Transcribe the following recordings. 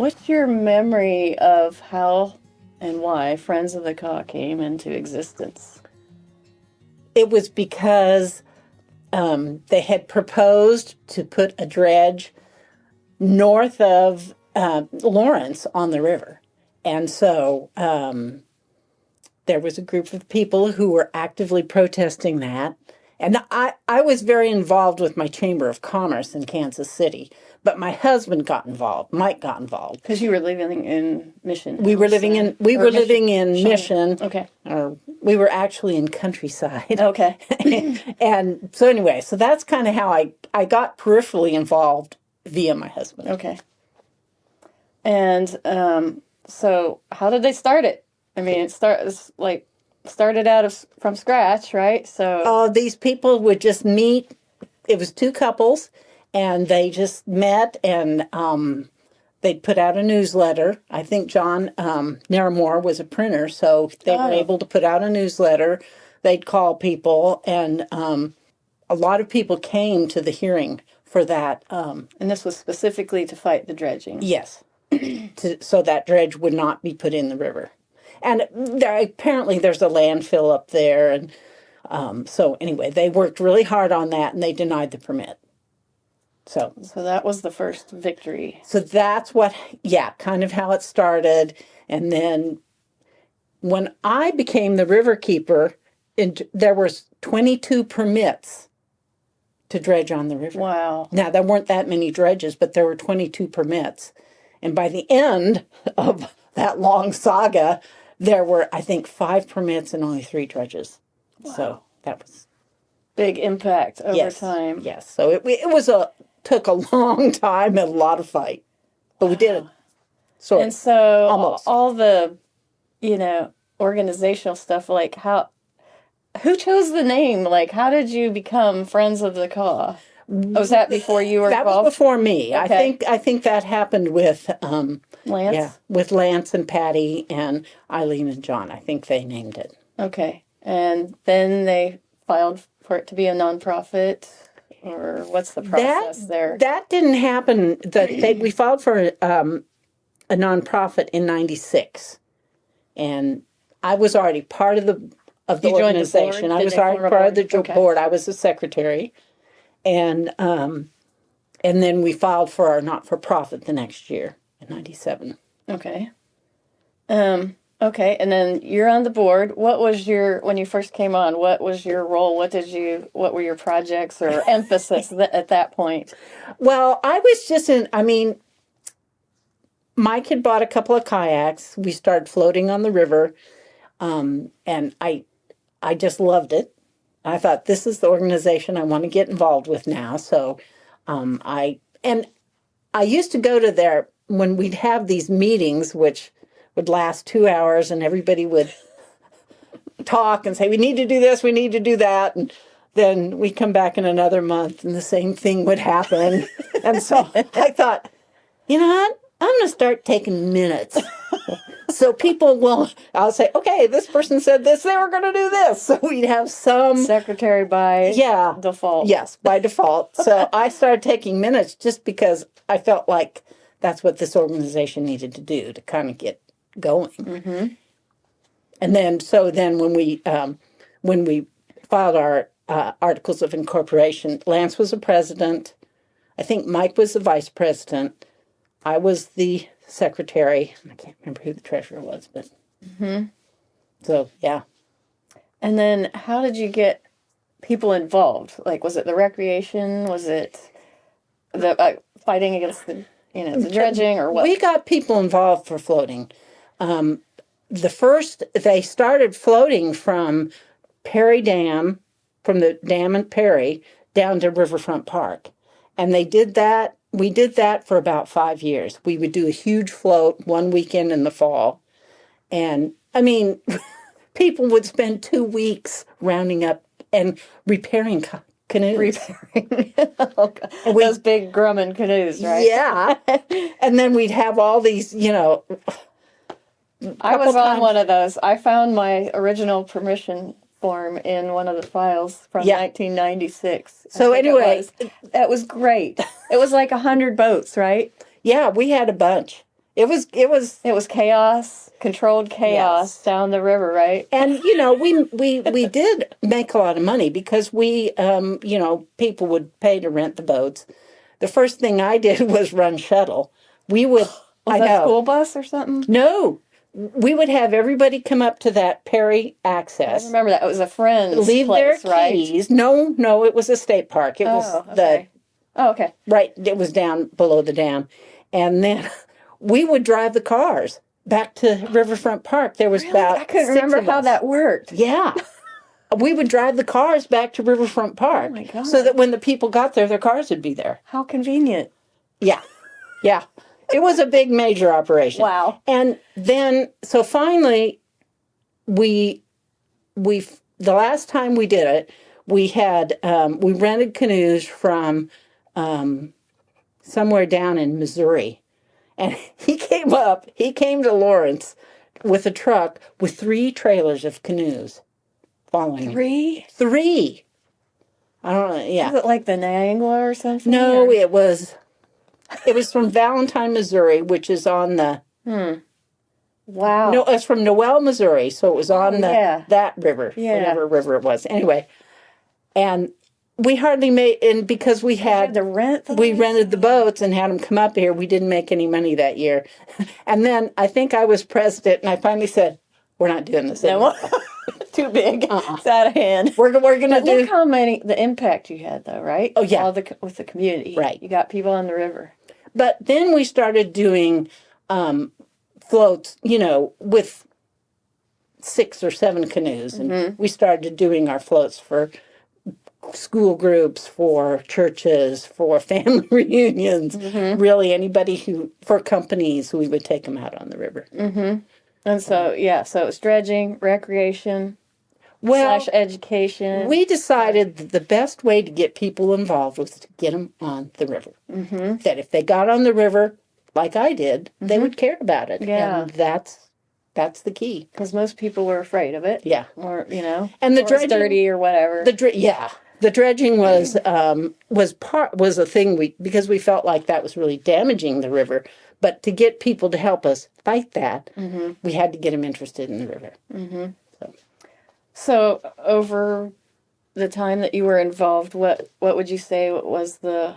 What's your memory of how and why Friends of the Caw came into existence? It was because they had proposed to put a dredge north of Lawrence on the river. And so there was a group of people who were actively protesting that. And I was very involved with my Chamber of Commerce in Kansas City. But my husband got involved. Mike got involved. Because you were living in Mission. We were living in Mission. Okay. Or we were actually in Countryside. Okay. And so anyway, so that's kind of how I got peripherally involved via my husband. Okay. And so how did they start it? I mean, it started out from scratch, right? So these people would just meet. It was two couples, and they just met, and they'd put out a newsletter. I think John Naramore was a printer, so they were able to put out a newsletter. They'd call people, and a lot of people came to the hearing for that. And this was specifically to fight the dredging. Yes, so that dredge would not be put in the river. And apparently there's a landfill up there, and so anyway, they worked really hard on that, and they denied the permit. So that was the first victory. So that's kind of how it started. And then when I became the river keeper, there was 22 permits to dredge on the river. Wow. Now, there weren't that many dredges, but there were 22 permits. And by the end of that long saga, there were, I think, 5 permits and only 3 dredges. Wow. So that was big impact over time. Yes. So it took a long time and a lot of fight, but we did it. Sort of. And so almost all the, organizational stuff, like who chose the name? Like, how did you become Friends of the Caw? Was that before you were involved? That was before me. Okay. I think that happened with Lance. Yeah, with Lance and Patty and Eileen and John. I think they named it. Okay, and then they filed for it to be a nonprofit, or what's the process there? That didn't happen. We filed for a nonprofit in '96, and I was already part of the organization. I was already part of the board. I was the secretary. And then we filed for our not-for-profit the next year in '97. Okay. Okay, and then you're on the board. What was when you first came on, what was your role? What were your projects or emphasis at that point? Well, I was just Mike had bought a couple of kayaks. We started floating on the river, and I just loved it. I thought, this is the organization I want to get involved with now. So I used to go to there when we'd have these meetings, which would last 2 hours, and everybody would talk and say, we need to do this, we need to do that. And then we'd come back in another month and the same thing would happen. And so I thought, you know what? I'm going to start taking minutes. So I'll say, okay, this person said this, they were going to do this. So we'd have some... Secretary by default. Yes, by default. So I started taking minutes just because I felt like that's what this organization needed to do to kind of get going. Mm-hmm. And then when we filed our articles of incorporation, Lance was the president. I think Mike was the vice president. I was the secretary. I can't remember who the treasurer was, but so yeah. And then, how did you get people involved? Like, was it the recreation? Was it the fighting against the the dredging, or what? We got people involved for floating. They started floating from Perry Dam, from the dam in Perry down to Riverfront Park, and they did that. We did that for about 5 years. We would do a huge float one weekend in the fall. And, people would spend 2 weeks rounding up and repairing canoes. Oh, and those big Grumman canoes, right? Yeah. And then we'd have all these, I was on one of those. I found my original permission form in one of the files from 1996. So anyway, that was great. It was like 100 boats, right? Yeah, we had a bunch. It was It was chaos, controlled chaos Yes. down the river, right? and we did make a lot of money because we people would pay to rent the boats. The first thing I did was run shuttle. We would Was I that know. school bus or something? No. We would have everybody come up to that Perry I access. remember that. It was a friend's Leave place, their right? keys. No, it was a state park. It was Oh, okay. Okay. right. It was down below the dam, and then we would drive the cars back to Riverfront Park. There was about I couldn't 6 remember of how us. that worked. Yeah, we would drive the cars back to Riverfront Park, my God. so that when the people got there, their cars would be there. How convenient. Yeah, yeah. It was a big major operation. Wow. And then, so finally, we the last time we did it, we had we rented canoes from somewhere down in Missouri, and he came to Lawrence with a truck with 3 trailers of canoes following him. 3? 3. I don't know. Yeah. Was it like the Niagara or something? No, or? it was from Valentine, Missouri, which is on the Wow. no, it's from Noel, Missouri, so it was on that river, Yeah. whatever river it was. Anyway, and we hardly made, and because we You had had to rent we rented the boats and had them come up here, we didn't make any money that year. And then I think I was president, and I finally said, "We're not doing this anymore. Too big. It's out of hand. We're gonna But do." look how many, the impact you had though, right? Oh, yeah. With the community. Right. You got people on the river. But then we started doing floats, with 6 or 7 canoes, and we started doing our floats for school groups, for churches, for family reunions. Really, anybody for companies, we would take them out on the river. And so, so it's dredging, recreation, Well, / education. we decided that the best way to get people involved was to get them on the river. That if they got on the river, like I did, they would care about it. Yeah. And that's the key. Because most people were afraid of it. Yeah. Or, And the or it's dredging, dirty or whatever. the dredging was a thing because we felt like that was really damaging the river. But to get people to help us fight that, we had to get them interested in the river. So over the time that you were involved, what would you say was the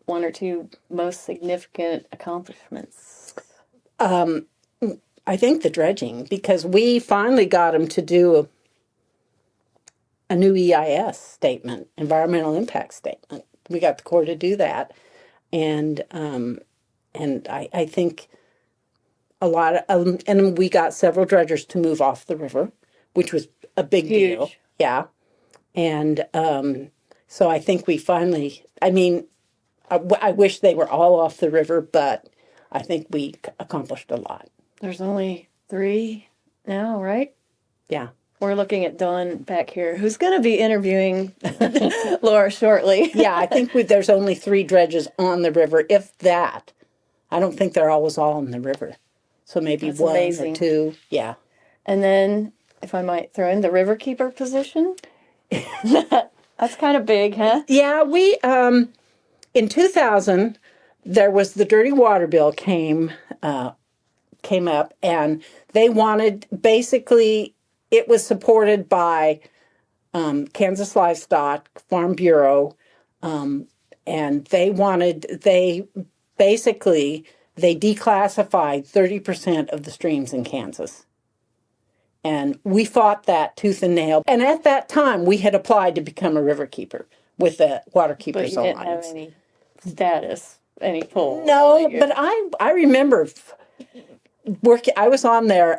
1 or 2 most significant accomplishments? I think the dredging, because we finally got them to do a new EIS statement, environmental impact statement. We got the Corps to do that, and I think a lot of, and we got several dredgers to move off the river, which was a big deal. Huge. Yeah, and so I think we finally. I mean, I wish they were all off the river, but I think we accomplished a lot. There's only 3 now, right? Yeah. We're looking at Dawn back here, who's going to be interviewing Laura shortly. Yeah, I think there's only 3 dredges on the river, if that. I don't think they're always all in the river. So maybe That's 1 amazing. or 2. Yeah. And then, if I might throw in the river keeper position. That's kind of big, huh? Yeah, we, in 2000, there was the dirty water bill came up, and they wanted, basically, it was supported by Kansas Livestock Farm Bureau, and they declassified 30% of the streams in Kansas. And we fought that tooth and nail. And at that time, we had applied to become a river keeper with the Water But Keepers you didn't have Alliance. any status, any pull. No, but I remember working. I was on their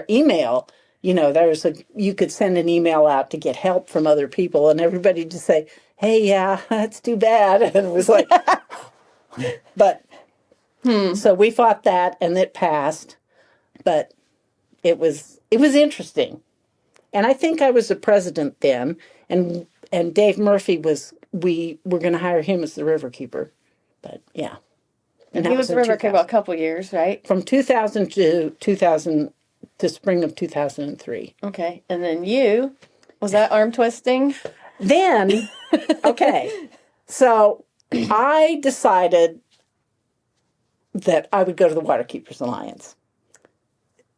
email. You could send an email out to get help from other people, and everybody just say, "Hey, yeah, that's too bad," and it was like, but so we fought that, and it passed, but it was interesting, and I think I was the president then, and Dave Murphy we were going to hire him as the river keeper, but yeah. And he was the river keeper a couple years, right? From 2000 to spring of 2003. Okay. And then was that arm twisting? Then, okay. So I decided that I would go to the Waterkeepers Alliance.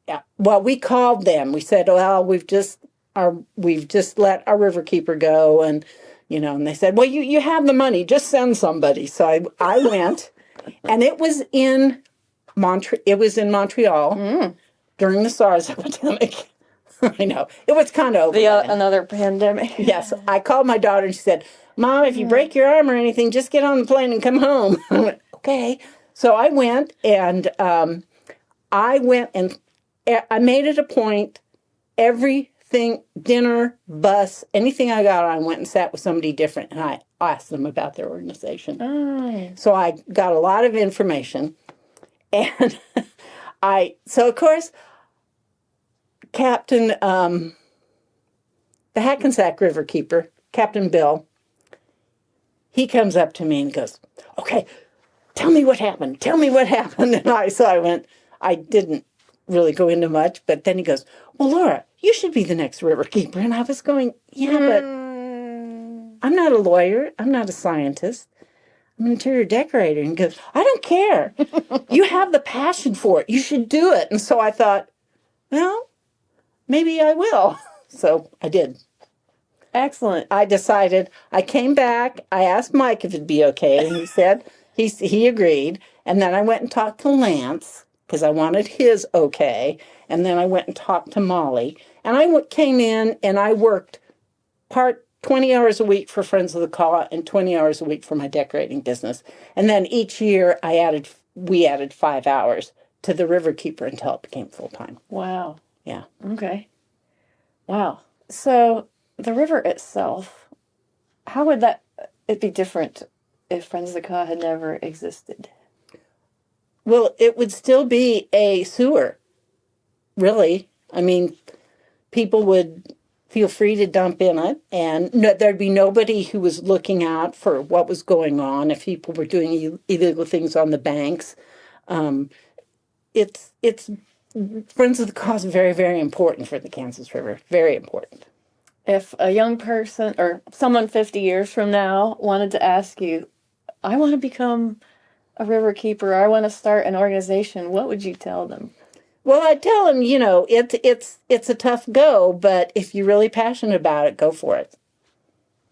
Yeah. Well, we called them. We said, well, we've just let our riverkeeper go, and and they said, well, you have the money, just send somebody. So I went, and it was in Montreal during the SARS epidemic. I know. It was kind of over. Another pandemic. Yes. I called my daughter and she said, Mom, if you break your arm or anything, just get on the plane and come home. I went, okay. So I went and I made it a point, everything, dinner, bus, anything I got on, I went and sat with somebody different and I asked them about their organization. Oh. So I got a lot of information. And so of course, Captain, the Hackensack Riverkeeper, Captain Bill, he comes up to me and goes, okay, tell me what happened. Tell me what happened. And I didn't really go into much, but then he goes, well, Laura, you should be the next riverkeeper. And I was going, yeah, but I'm not a lawyer. I'm not a scientist. I'm an interior decorator. And he goes, I don't care. You have the passion for it. You should do it. And so I thought, well, maybe I will. So I did. Excellent. I decided, I came back, I asked Mike if it'd be okay, and he said he agreed. And then I went and talked to Lance, because I wanted his okay. And then I went and talked to Molly. And I came in and I worked 20 hours a week for Friends of the Caw and 20 hours a week for my decorating business. And then each year we added 5 hours to the Riverkeeper until it became full-time. Wow. Yeah. Okay. Wow. So the river itself, how would it be different if Friends of the Caw had never existed? Well, it would still be a sewer, really. I mean, people would feel free to dump in it, and there'd be nobody who was looking out for what was going on if people were doing illegal things on the banks. It's Friends of the Caw is very, very important for the Kansas River. Very important. If a young person or someone 50 years from now wanted to ask you, I want to become a river keeper, I want to start an organization, what would you tell them? Well, I'd tell them, it's a tough go, but if you're really passionate about it, go for it.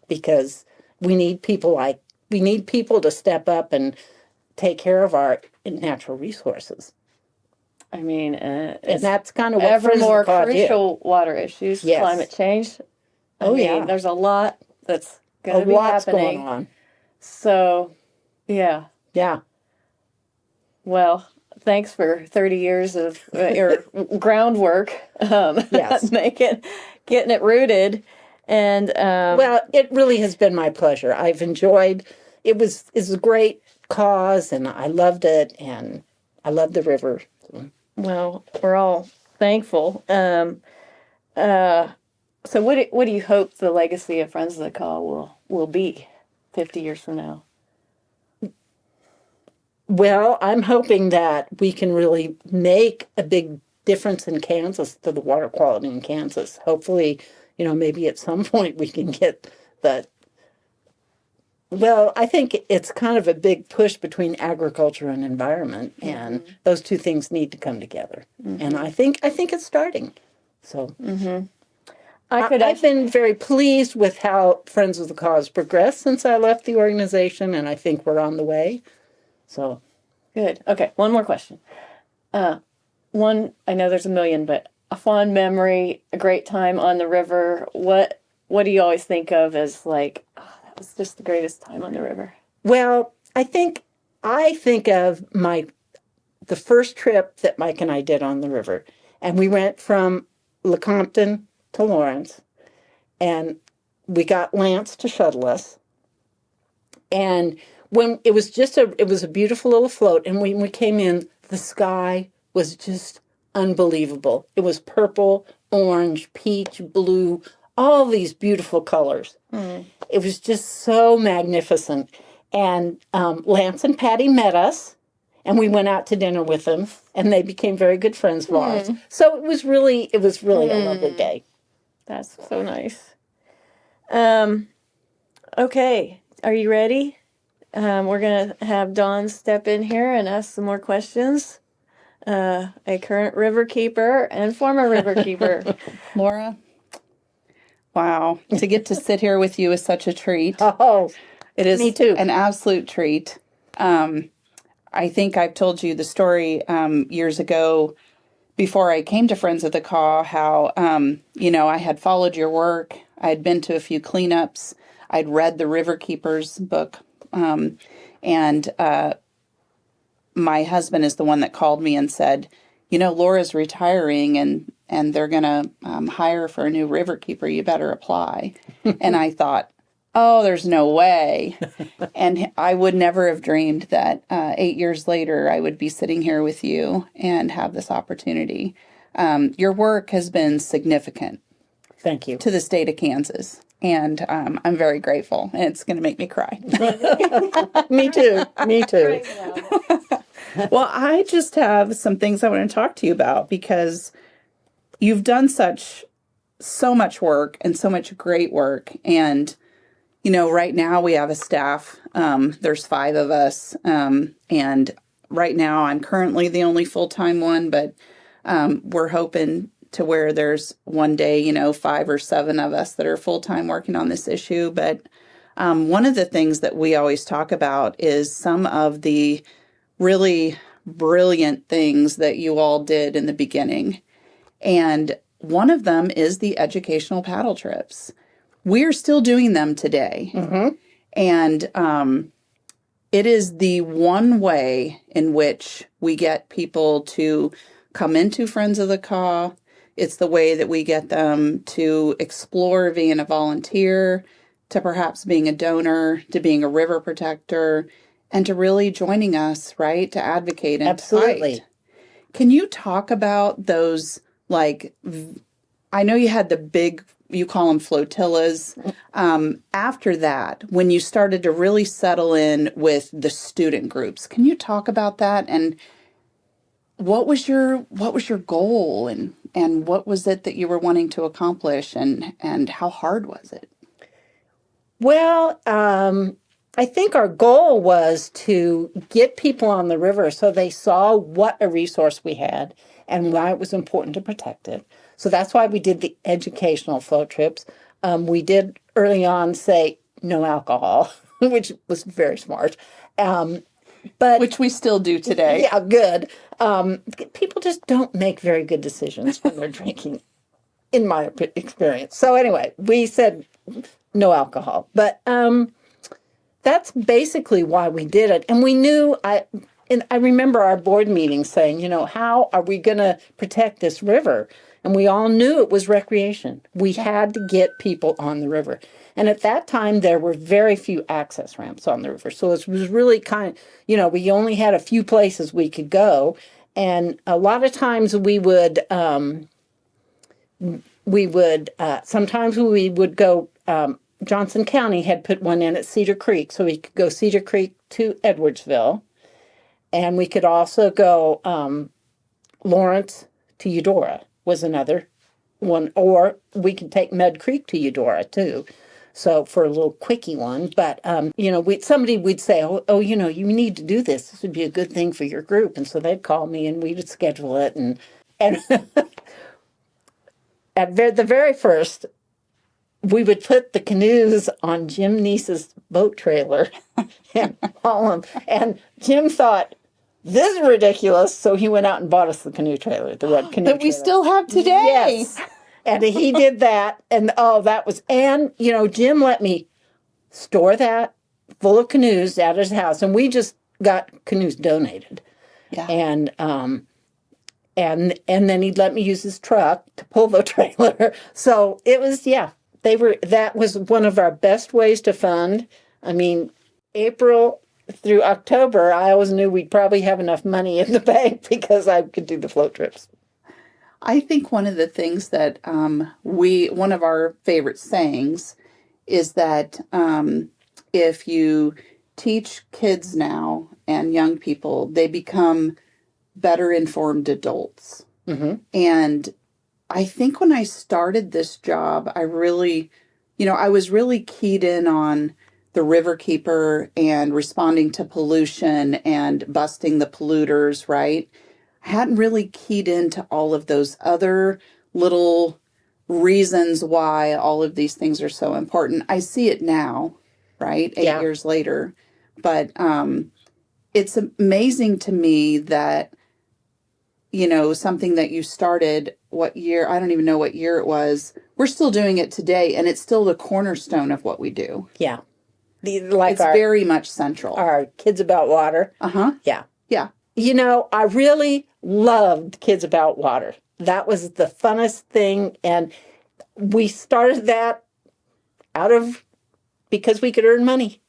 Because we need people to step up and take care of our natural resources. I mean, and that's kind of what ever more crucial do. Water issues, yes. Climate change. I mean, there's a lot that's going to be happening. Going on. So, yeah. Yeah. Well, thanks for 30 years of your groundwork. Yes. Getting it rooted. And well, it really has been my pleasure. I've enjoyed it's a great cause, and I loved it, and I love the river. Well, we're all thankful. So what do you hope the legacy of Friends of the Caw will be 50 years from now? Well, I'm hoping that we can really make a big difference in Kansas, to the water quality in Kansas. Hopefully, maybe at some point we can get the... Well, I think it's kind of a big push between agriculture and environment, and those two things need to come together. And I think it's starting. So I've been very pleased with how Friends of the Caw has progressed since I left the organization, and I think we're on the way. So good. Okay, one more question. I know there's a million, but a fond memory, a great time on the river. What do you always think of as like, that was just the greatest time on the river? Well, I think of the first trip that Mike and I did on the river, and we went from Lecompton to Lawrence, and we got Lance to shuttle us. And when it was a beautiful little float, and when we came in, the sky was just unbelievable. It was purple, orange, peach, blue, all these beautiful colors. It was just so magnificent. And Lance and Patty met us, and we went out to dinner with them, and they became very good friends of ours. So it was really a lovely day. That's so nice. Okay, are you ready? We're going to have Dawn step in here and ask some more questions. A current river keeper and former river keeper. Laura, wow. To get to sit here with you is such a treat. Oh, It is me too. an absolute treat. I think I've told you the story years ago before I came to Friends of the Caw, how, I had followed your work. I had been to a few cleanups. I'd read the River Keepers book. And my husband is the one that called me and said, Laura's retiring and they're going to hire for a new river keeper. You better apply. And I thought, oh, there's no way. And I would never have dreamed that 8 years later I would be sitting here with you and have this opportunity. Your work has been significant. Thank you. To the state of Kansas. And I'm very grateful. And it's going to make me cry. Me too. Me too. Well, I just have some things I want to talk to you about because you've done so much work and so much great work. And, right now we have a staff. There's 5 of us. And right now I'm currently the only full-time one, but we're hoping to where there's one day, 5 or 7 of us that are full-time working on this issue. But one of the things that we always talk about is some of the really brilliant things that you all did in the beginning. And one of them is the educational paddle trips. We're still doing them today. Mm-hmm. And it is the one way in which we get people to come into Friends of the Caw. It's the way that we get them to explore being a volunteer, to perhaps being a donor, to being a river protector, and to really joining us, right, to advocate and Absolutely. fight. Can you talk about those, I know you had the big, you call them flotillas. After that, when you started to really settle in with the student groups, can you talk about that? And what was your goal and what was it that you were wanting to accomplish and how hard was it? Well, I think our goal was to get people on the river so they saw what a resource we had and why it was important to protect it. So that's why we did the educational float trips. We did early on say no alcohol, which was very smart. But which we still do today. Yeah, good. People just don't make very good decisions when they're drinking, in my experience. So anyway, we said no alcohol. But that's basically why we did it. And we knew, I remember our board meeting saying, how are we going to protect this river? And we all knew it was recreation. We had to get people on the river. And at that time, there were very few access ramps on the river. So it was really we only had a few places we could go. And a lot of times we would sometimes we would go, Johnson County had put one in at Cedar Creek. So we could go Cedar Creek to Edwardsville. And we could also go Lawrence to Eudora was another one. Or we could take Mud Creek to Eudora, too. So for a little quickie one. But, somebody would say, you need to do this. This would be a good thing for your group. And so they'd call me and we would schedule it. And at the very first, we would put the canoes on Jim Neese's boat trailer and haul them. And Jim thought, this is ridiculous. So he went out and bought us the canoe trailer, the red canoe that we trailer. still have today. Yes. And he did that. And Jim let me store that full of canoes at his house. And we just got canoes donated. Yeah. And then he'd let me use his truck to pull the trailer. So it was, that was one of our best ways to fund. I mean, April through October, I always knew we'd probably have enough money in the bank because I could do the float trips. I think one of the things that one of our favorite sayings is that if you teach kids now and young people, they become better informed adults. Mm-hmm. And I think when I started this job, I really, I was really keyed in on the river keeper and responding to pollution and busting the polluters, right? I hadn't really keyed into all of those other little reasons why all of these things are so important. I see it now, right? 8 years later. But it's amazing to me that, something that you started, what year? I don't even know what year it was. We're still doing it today, and it's still the cornerstone of what we do. Yeah. It's very much central. Our Kids About Water. Uh-huh. Yeah. Yeah. I really loved Kids About Water. That was the funnest thing. And we started that because we could earn money.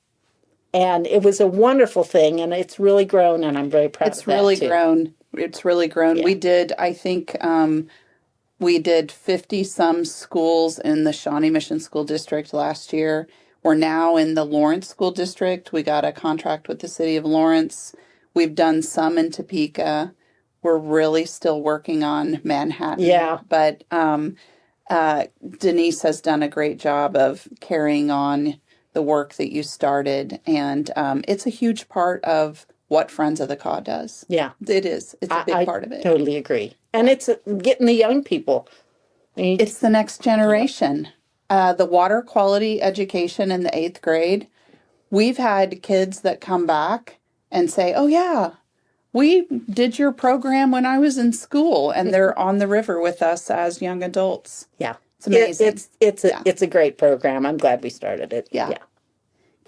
And it was a wonderful thing. And it's really grown. And I'm very proud of that. It's really grown. Yeah. We did, I think, we did 50 some schools in the Shawnee Mission School District last year. We're now in the Lawrence School District. We got a contract with the city of Lawrence. We've done some in Topeka. We're really still working on Manhattan. Yeah. But Denise has done a great job of carrying on the work that you started. And it's a huge part of what Friends of the Caw does. Yeah. It is. It's a big part of it. I totally agree. And it's getting the young people. It's the next generation. The water quality education in the 8th grade, we've had kids that come back and say, oh, yeah, we did your program when I was in school, and they're on the river with us as young adults. Yeah. It's amazing. It's a great program. I'm glad we started it. Yeah.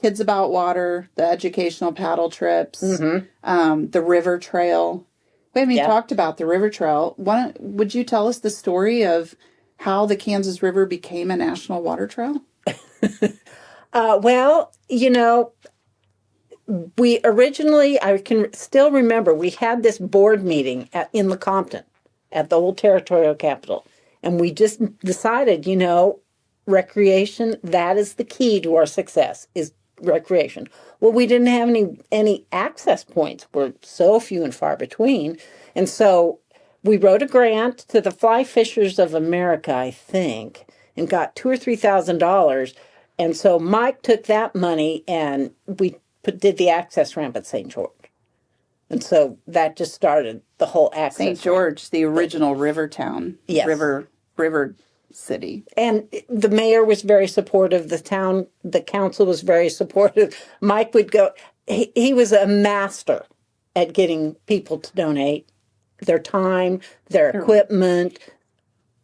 Kids About Water, the educational paddle trips, the river trail. We haven't even talked about the river trail. Would you tell us the story of how the Kansas River became a national water trail? Well, we originally, I can still remember, we had this board meeting in Lecompton at the old territorial capital. And we just decided, recreation, that is the key to our success, is recreation. Well, we didn't have any access points. We're so few and far between. And so we wrote a grant to the Fly Fishers of America, I think, and got $2,000 or $3,000. And so Mike took that money and we did the access ramp at St. George. And so that just started the whole access St. George, the original river town. Yes. River city. And the mayor was very supportive. The council was very supportive. Mike would go, he was a master at getting people to donate their time, their equipment,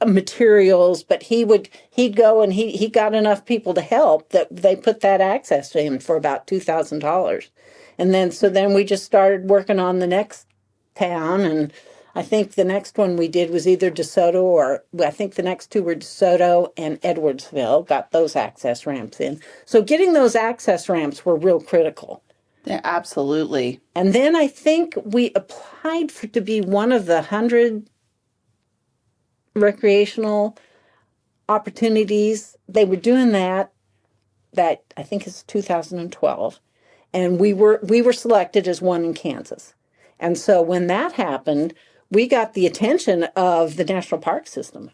materials, but he'd go and he got enough people to help that they put that access to him for about $2,000. And then we just started working on the next town, and I think the next one we did was either DeSoto or I think the next two were DeSoto and Edwardsville, got those access ramps in. So getting those access ramps were real critical. Yeah, absolutely. And then I think we applied to be one of the 100 recreational opportunities. They were doing that I think is 2012. And we were selected as one in Kansas. And so when that happened, we got the attention of the National Park System.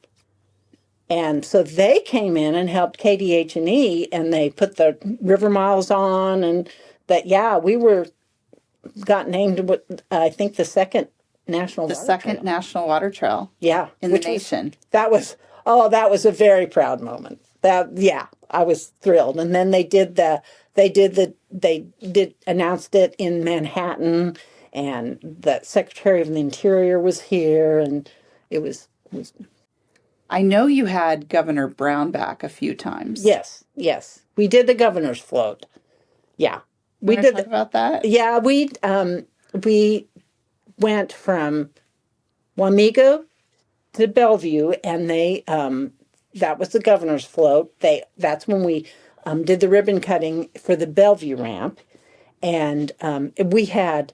And so they came in and helped KDH&E, and they put the river miles on, and got named, I think, the second national national water trail. Yeah. In the nation. That was a very proud moment. I was thrilled. And then they announced it in Manhattan, and the Secretary of the Interior was here, and it was. I know you had Governor Brown back a few times. Yes. We did the governor's float. Yeah. We did talk about that? Yeah, we went from Wamego to Bellevue, and that was the governor's float. That's when we did the ribbon cutting for the Bellevue ramp, and we had,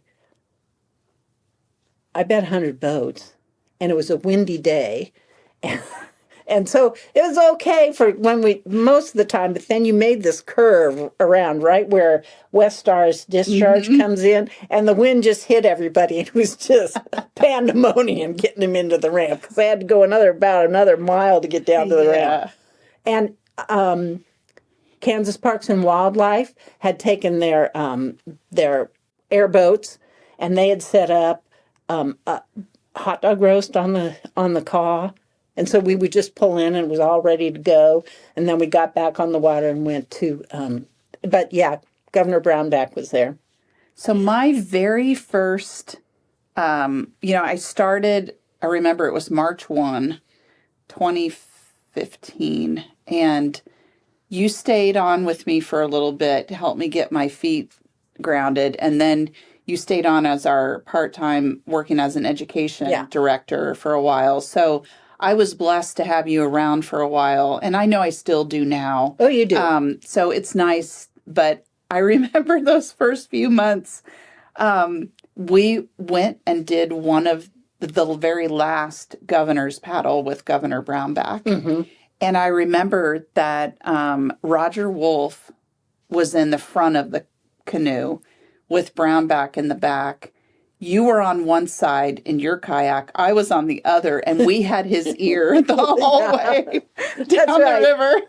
I bet, 100 boats, and it was a windy day, and so it was okay for most of the time, but then you made this curve around right where West Star's discharge comes in, and the wind just hit everybody. It was just pandemonium getting them into the ramp, because they had to go about another mile to get down to the ramp. And Kansas Parks and Wildlife had taken their airboats, and they had set up a hot dog roast on the caw. And so we would just pull in and it was all ready to go. And then we got back on the water and went to, but yeah, Governor Brownback was there. So my very first, I remember it was March 1, 2015. And you stayed on with me for a little bit to help me get my feet grounded. And then you stayed on as our part-time working as an education director for a while. So I was blessed to have you around for a while. And I know I still do now. Oh, you do. So it's nice. But I remember those first few months. We went and did one of the very last governor's paddle with Governor Brownback. Mm-hmm. And I remember that Roger Wolf was in the front of the canoe with Brownback in the back. You were on one side in your kayak. I was on the other, and we had his ear the whole way down the river.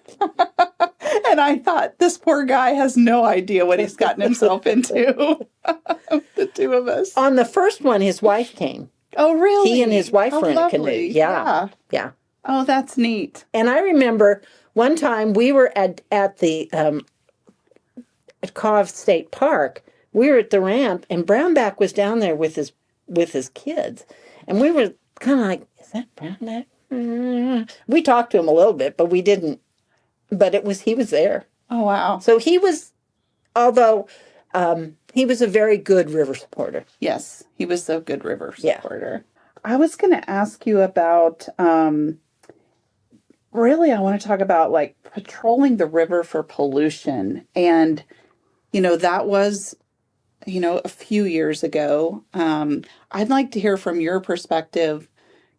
And I thought, this poor guy has no idea what he's gotten himself into. The two of us. On the first one, his wife came. Oh, really? He and his wife were in a canoe. Yeah. Oh, that's neat. And I remember one time we were at the at Cove State Park. We were at the ramp, and Brownback was down there with his kids, and we were kind of like, "Is that Brownback?" We talked to him a little bit, but we didn't. But he was there. Oh, wow! So he was, although he was a very good river supporter. Yes, he was a good river supporter. Yeah. I was going to ask you about. Really, I want to talk about like patrolling the river for pollution, and that was. A few years ago. I'd like to hear from your perspective,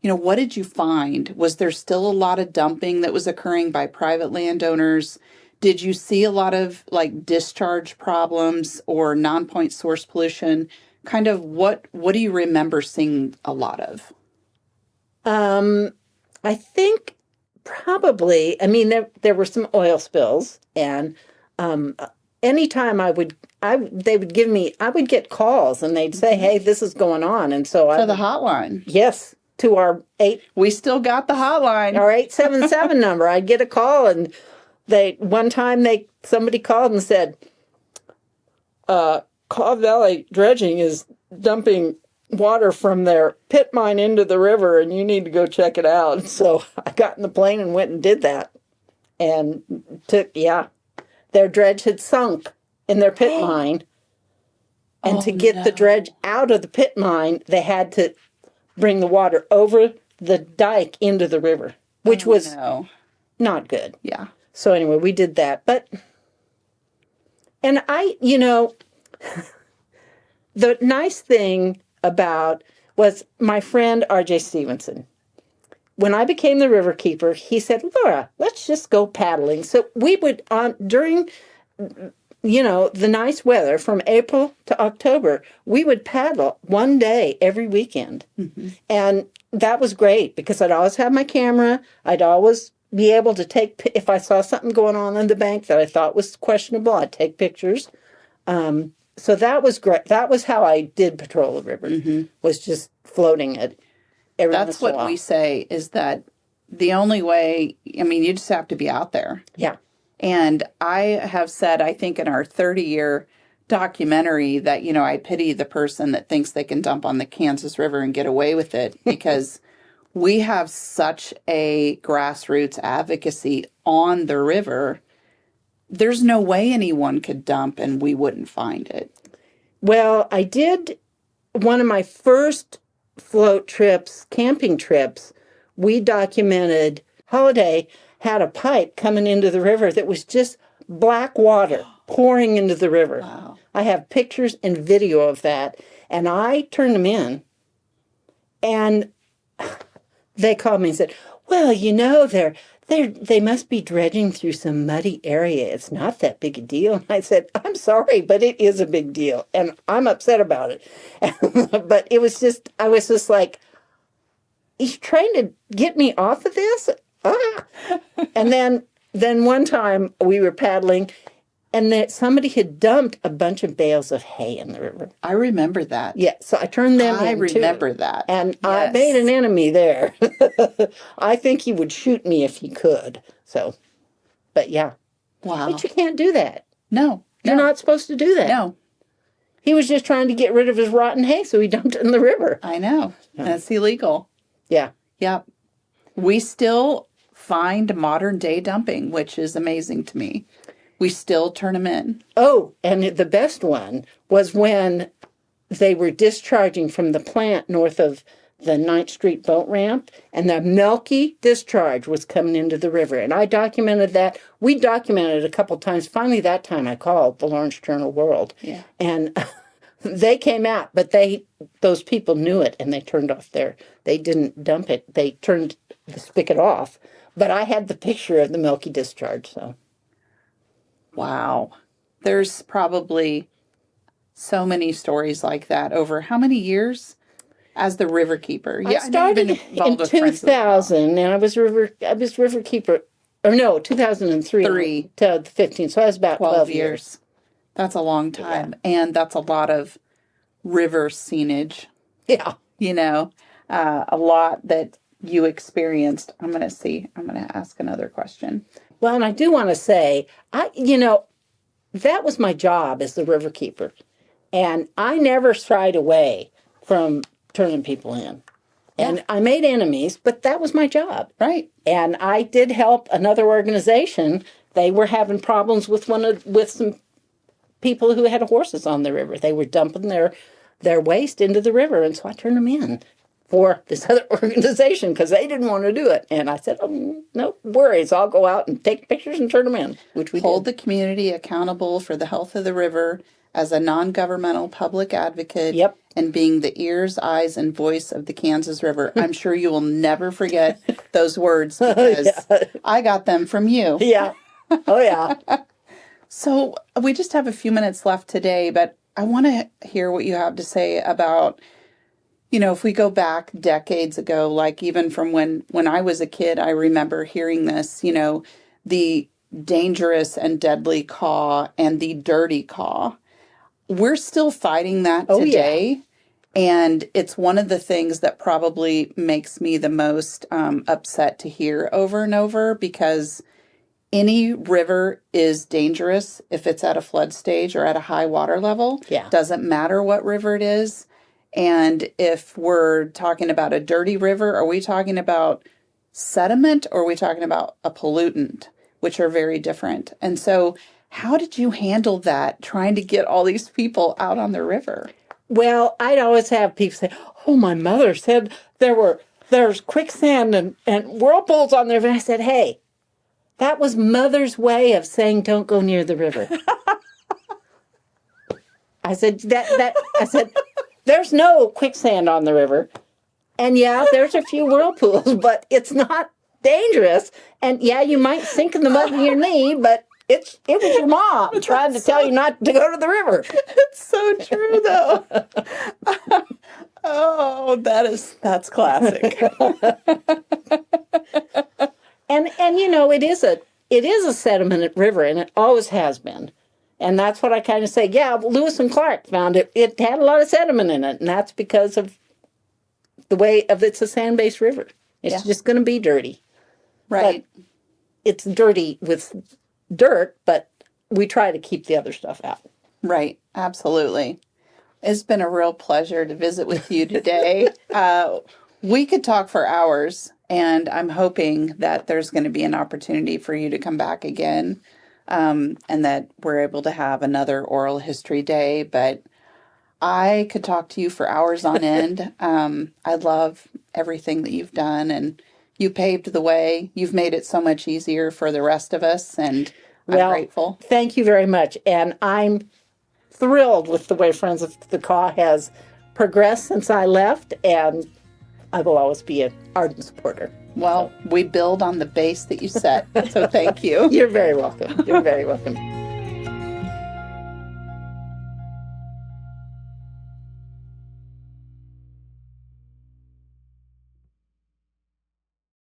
what did you find? Was there still a lot of dumping that was occurring by private landowners? Did you see a lot of like discharge problems or non-point source pollution? Kind of what do you remember seeing a lot of? I think probably, there were some oil spills, and anytime I would get calls, and they'd say, "Hey, this is going on," and so the hotline. Yes, to our We still got the hotline. Our 877 number. I'd get a call, and somebody called and said, "Caw Valley Dredging is dumping water from their pit mine into the river, and you need to go check it out." So I got in the plane and went and did that, and their dredge had sunk in their pit mine. And to get the dredge out of the pit mine, they had to bring the water over the dike into the river, which was not good. Yeah. So anyway, we did that. And the nice thing was my friend R.J. Stevenson. When I became the river keeper, he said, "Laura, let's just go paddling." So we would, during, the nice weather from April to October, we would paddle one day every weekend. Mm-hmm. And that was great because I'd always have my camera. I'd always be able to if I saw something going on the bank that I thought was questionable, I'd take pictures. So that was great. That was how I did patrol the river, was just floating it. That's what we say, is that the only way, you just have to be out there. Yeah. And I have said, I think in our 30-year documentary that, I pity the person that thinks they can dump on the Kansas River and get away with it, because we have such a grassroots advocacy on the river. There's no way anyone could dump and we wouldn't find it. Well, I did one of my first float trips, camping trips. We documented Holiday had a pipe coming into the river that was just black water pouring into the river. Wow. I have pictures and video of that, and I turned them in, and they called me and said, "Well, they must be dredging through some muddy area. It's not that big a deal." And I said, "I'm sorry, but it is a big deal, and I'm upset about it." But I was just like, "He's trying to get me off of this?" And then, then one time we were paddling, and that somebody had dumped a bunch of bales of hay in the river. I remember that. Yeah, so I turned them I in, remember too. that. And I Yes. made an enemy there. I think he would shoot me if he could. So, but yeah. Wow. But you can't do that. No. You're not supposed to do that. No. He was just trying to get rid of his rotten hay, so he dumped it in the river. I know. That's illegal. Yeah. Yep. We still find modern day dumping, which is amazing to me. We still turn them in. Oh, and the best one was when they were discharging from the plant north of the 9th Street boat ramp, and the milky discharge was coming into the river. And I documented that. We documented it a couple times. Finally, that time I called the Lawrence Journal-World. Yeah. And they came out, but those people knew it, and they turned off they didn't dump it. They turned the spigot off. But I had the picture of the milky discharge, so. Wow. There's probably so many stories like that over how many years as the river keeper? I started in 2000, and I was river keeper, or no, 2003 to 15. So I was about 12 years. That's a long time, and that's a lot of river scenage. Yeah, a lot that you experienced. I'm going to ask another question. Well, and I do want to say, that was my job as the river keeper, and I never shied away from turning people in. And I made enemies, but that was my job. Right. And I did help another organization. They were having problems with some people who had horses on the river. They were dumping their waste into the river, and so I turned them in for this other organization because they didn't want to do it. And I said, no worries, I'll go out and take pictures and turn them in, which we Hold did. the community accountable for the health of the river as a non-governmental public advocate. Yep. And being the ears, eyes, and voice of the Kansas River. I'm sure you will never forget those words because I got them from you. Yeah. Oh, yeah. So we just have a few minutes left today, but I want to hear what you have to say about, if we go back decades ago, like even from when I was a kid, I remember hearing this, the dangerous and deadly caw and the dirty caw. We're still fighting that today. Yeah. And it's one of the things that probably makes me the most upset to hear over and over because any river is dangerous if it's at a flood stage or at a high water level. Yeah. Doesn't matter what river it is. And if we're talking about a dirty river, are we talking about sediment or are we talking about a pollutant, which are very different? And so how did you handle that, trying to get all these people out on the river? Well, I'd always have people say, oh, my mother said there's quicksand and whirlpools on there. And I said, hey, that was Mother's way of saying don't go near the river. I said, there's no quicksand on the river. And yeah, there's a few whirlpools, but it's not dangerous. And yeah, you might sink in the mud in your knee, but it was your mom trying to tell you not to go to the river. It's so true, though. Oh, that's classic. And it is a sediment river, and it always has been. And that's what I kind of say. Yeah, Lewis and Clark found it. It had a lot of sediment in it, and that's because of the way it's a sand-based river. It's just going to be dirty. Right. But it's dirty with dirt, but we try to keep the other stuff out. Right. Absolutely. It's been a real pleasure to visit with you today. We could talk for hours, and I'm hoping that there's going to be an opportunity for you to come back again, and that we're able to have another oral history day. But I could talk to you for hours on end. I love everything that you've done, and you paved the way. You've made it so much easier for the rest of us, and I'm grateful. Thank you very much. And I'm thrilled with the way Friends of the Caw has progressed since I left, and I will always be an ardent supporter. Well, we build on the base that you set, so thank you. You're very welcome. You're very welcome.